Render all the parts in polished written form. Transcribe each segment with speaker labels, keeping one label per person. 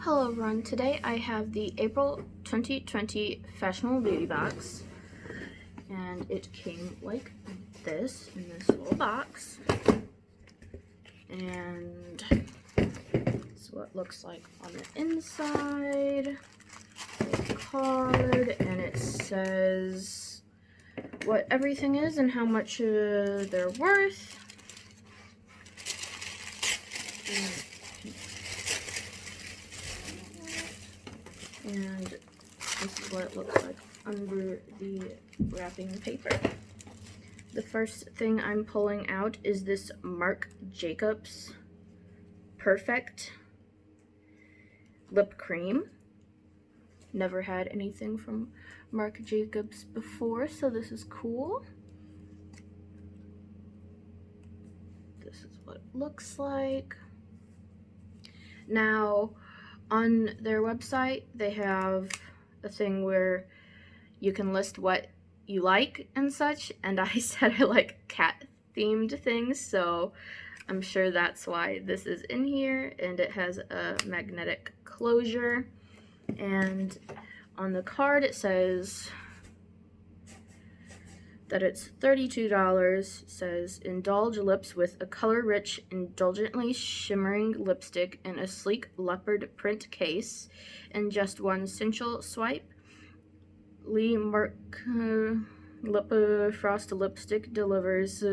Speaker 1: Hello everyone, today I have the April 2020 Fashionable Beauty Box, and it came like this in this little box, and this is what it looks like on the inside, a card, and it says what everything is and how much they're worth. And this is what it looks like under the wrapping paper. The first thing I'm pulling out is this Marc Jacobs Perfect Lip Cream. Never had anything from Marc Jacobs before, so this is cool. This is what it looks like. Now, on their website, they have a thing where you can list what you like and such, and I said I like cat-themed things, so I'm sure that's why this is in here, and it has a magnetic closure. And on the card it says that it's $32. It says, indulge lips with a color-rich, indulgently shimmering lipstick in a sleek leopard print case. In just one sensual swipe, Marc Lip Frost lipstick delivers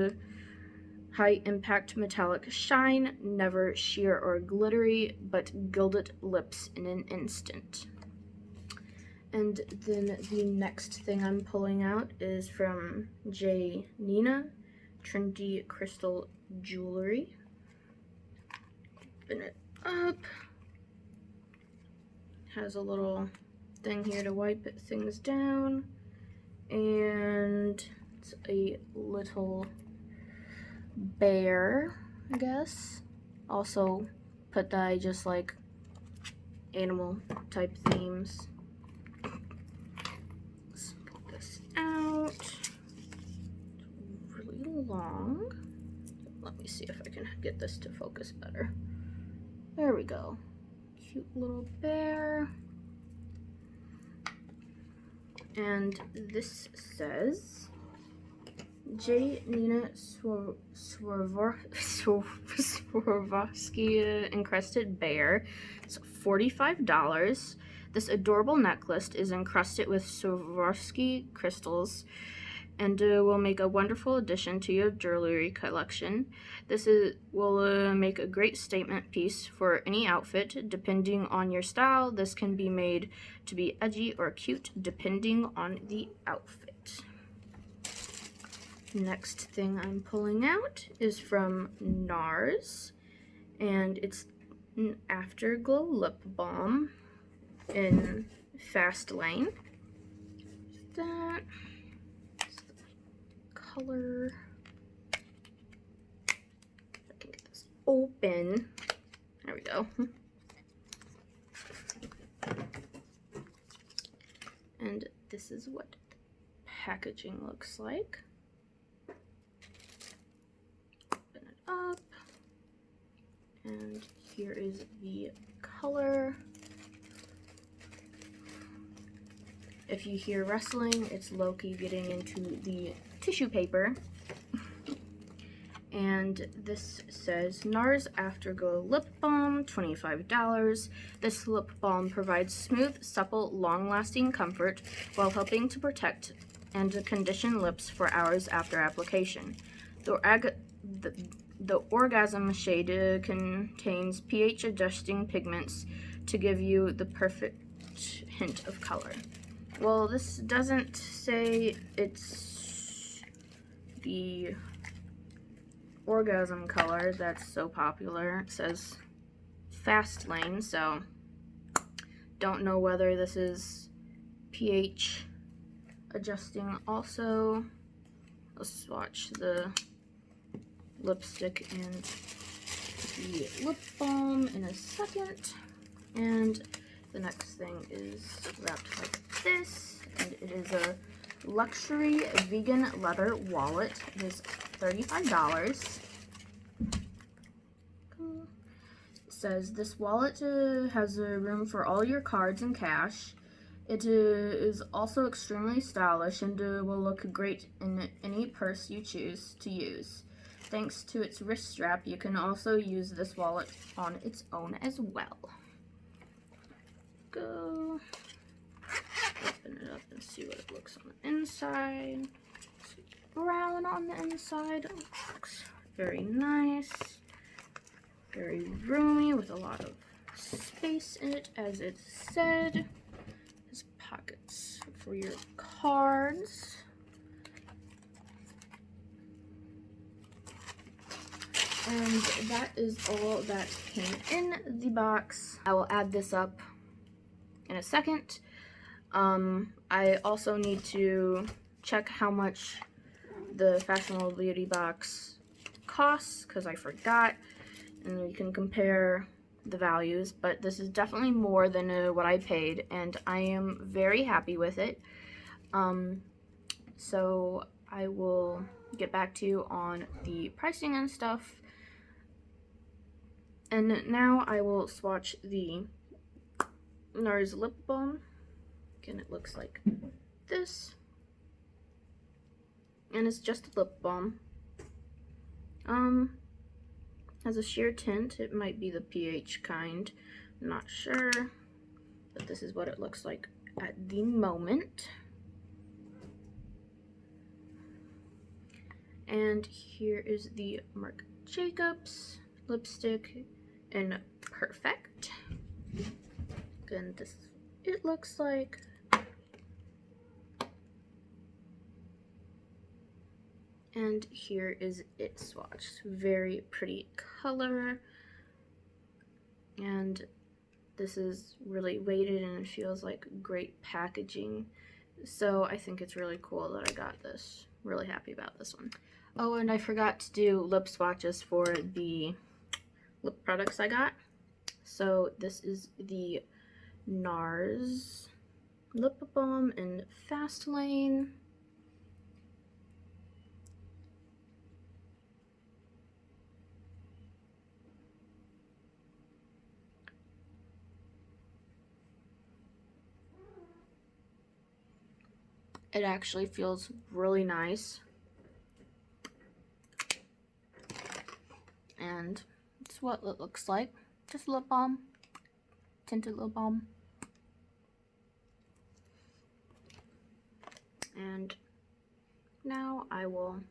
Speaker 1: high-impact metallic shine, never sheer or glittery, but gilded lips in an instant. And then the next thing I'm pulling out is from J. Nina, Trendy Crystal Jewelry. Open it up. Has a little thing here to wipe things down. And it's a little bear, I guess. Also put that I just like animal type themes. Out. It's really long. Let me see if I can get this to focus better. There we go. Cute little bear. And this says J. Nina Swarovski encrusted bear. It's $45. This adorable necklace is encrusted with Swarovski crystals and will make a wonderful addition to your jewelry collection. This will make a great statement piece for any outfit. Depending on your style, this can be made to be edgy or cute depending on the outfit. Next thing I'm pulling out is from Nars, and it's an Afterglow Lip Balm in Fastlane. That's the color. If I can get this open. There we go. And this is what the packaging looks like. Open it up. And here is the color. If you hear rustling, it's Loki getting into the tissue paper. And this says Nars Afterglow Lip Balm, $25. This lip balm provides smooth, supple, long-lasting comfort while helping to protect and condition lips for hours after application. The Orgasm shade contains pH-adjusting pigments to give you the perfect hint of color. Well, this doesn't say it's the orgasm color that's so popular. It says Fastlane, so don't know whether this is pH adjusting also. Let's swatch the lipstick and the lip balm in a second. And the next thing is wrapped like this, and it is a luxury vegan leather wallet. It is $35. It says this wallet has room for all your cards and cash. It is also extremely stylish and will look great in any purse you choose to use. Thanks to its wrist strap, you can also use this wallet on its own as well. Go open it up and see what it looks on the inside. It's brown on the inside. It looks very nice, very roomy with a lot of space in it, as it said. There's pockets for your cards. And that is all that came in the box. I will add this up in a second. I also need to check how much the Fashionable Beauty Box costs, because I forgot, and we can compare the values, but this is definitely more than what I paid, and I am very happy with it. So I will get back to you on the pricing and stuff. And now I will swatch the Nars Lip Balm. Again, it looks like this. And it's just a lip balm. Has a sheer tint. It might be the pH kind. I'm not sure. But this is what it looks like at the moment. And here is the Marc Jacobs lipstick in Perfect. And this it looks like. And here is it swatched. Very pretty color. And this is really weighted and it feels like great packaging. So I think it's really cool that I got this. Really happy about this one. Oh, and I forgot to do lip swatches for the lip products I got. So this is the Nars Lip Balm in Fastlane. It actually feels really nice. And it's what it looks like. Just lip balm. Tinted lip balm. And now I will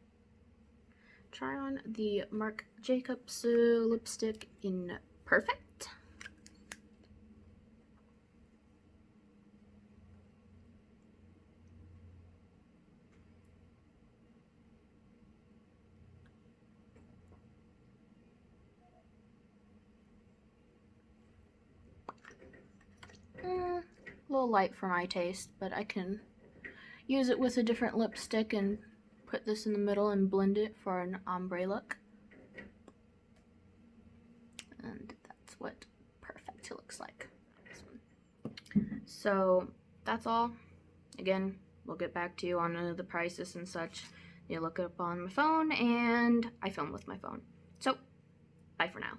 Speaker 1: try on the Marc Jacobs lipstick in Perfect. A little light for my taste, but I can use it with a different lipstick and put this in the middle and blend it for an ombre look. And that's what Perfect looks like. So that's all. Again, we'll get back to you on the prices and such. You look it up on my phone, and I film with my phone. So, bye for now.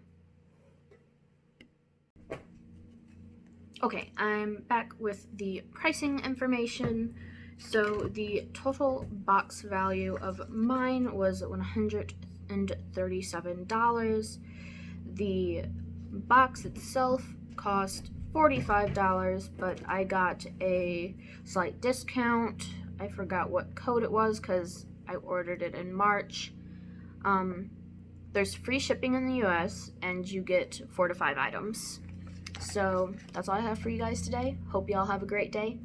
Speaker 1: Okay, I'm back with the pricing information. So the total box value of mine was $137. The box itself cost $45, but I got a slight discount. I forgot what code it was because I ordered it in March. There's free shipping in the US, and you get 4 to 5 items. So that's all I have for you guys today. Hope you all have a great day.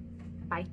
Speaker 1: Bye.